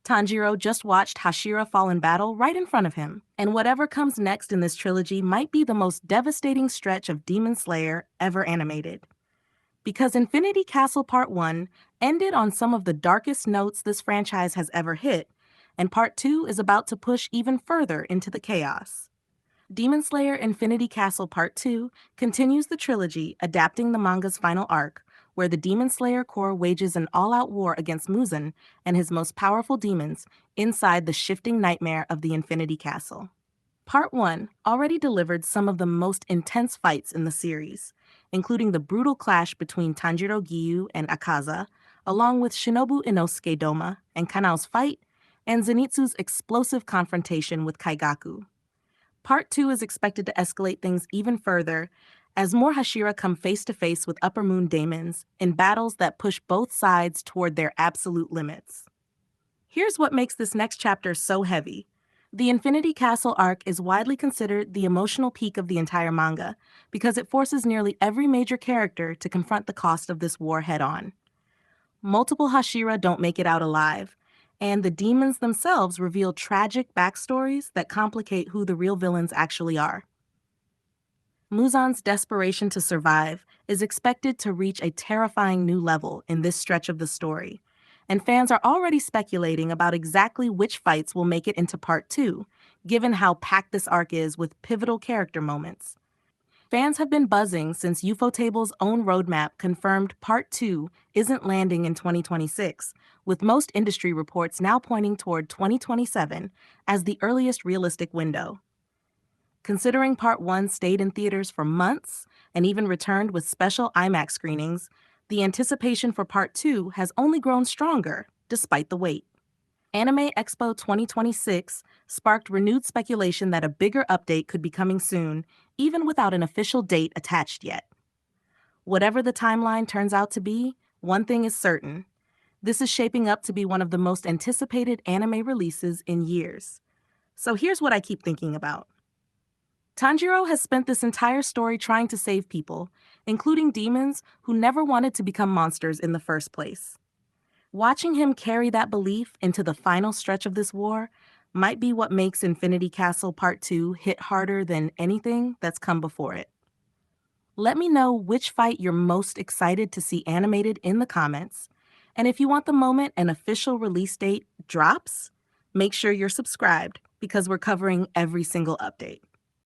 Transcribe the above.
Tanjiro just watched Hashira fall in battle right in front of him, and whatever comes next in this trilogy might be the most devastating stretch of Demon Slayer ever animated. Because Infinity Castle Part 1 ended on some of the darkest notes this franchise has ever hit, and Part 2 is about to push even further into the chaos. Demon Slayer Infinity Castle Part 2 continues the trilogy, adapting the manga's final arc, where the Demon Slayer Corps wages an all-out war against Muzan and his most powerful demons inside the shifting nightmare of the Infinity Castle. Part 1 already delivered some of the most intense fights in the series, including the brutal clash between Tanjiro Giyu and Akaza, along with Shinobu Inosuke Doma and Kanao's fight, and Zenitsu's explosive confrontation with Kaigaku. Part 2 is expected to escalate things even further as more Hashira come face-to-face with Upper Moon daemons in battles that push both sides toward their absolute limits. Here's what makes this next chapter so heavy. The Infinity Castle arc is widely considered the emotional peak of the entire manga because it forces nearly every major character to confront the cost of this war head-on. Multiple Hashira don't make it out alive, and the demons themselves reveal tragic backstories that complicate who the real villains actually are. Muzan's desperation to survive is expected to reach a terrifying new level in this stretch of the story, and fans are already speculating about exactly which fights will make it into Part 2, given how packed this arc is with pivotal character moments. Fans have been buzzing since Ufotable's own roadmap confirmed Part 2 isn't landing in 2026, with most industry reports now pointing toward 2027 as the earliest realistic window. Considering Part 1 stayed in theaters for months and even returned with special IMAX screenings, the anticipation for Part 2 has only grown stronger despite the wait. Anime Expo 2026 sparked renewed speculation that a bigger update could be coming soon, even without an official date attached yet. Whatever the timeline turns out to be, one thing is certain. This is shaping up to be one of the most anticipated anime releases in years. So here's what I keep thinking about. Tanjiro has spent this entire story trying to save people, including demons who never wanted to become monsters in the first place. Watching him carry that belief into the final stretch of this war might be what makes Infinity Castle Part 2 hit harder than anything that's come before it. Let me know which fight you're most excited to see animated in the comments, and if you want the moment an official release date drops, make sure you're subscribed because we're covering every single update.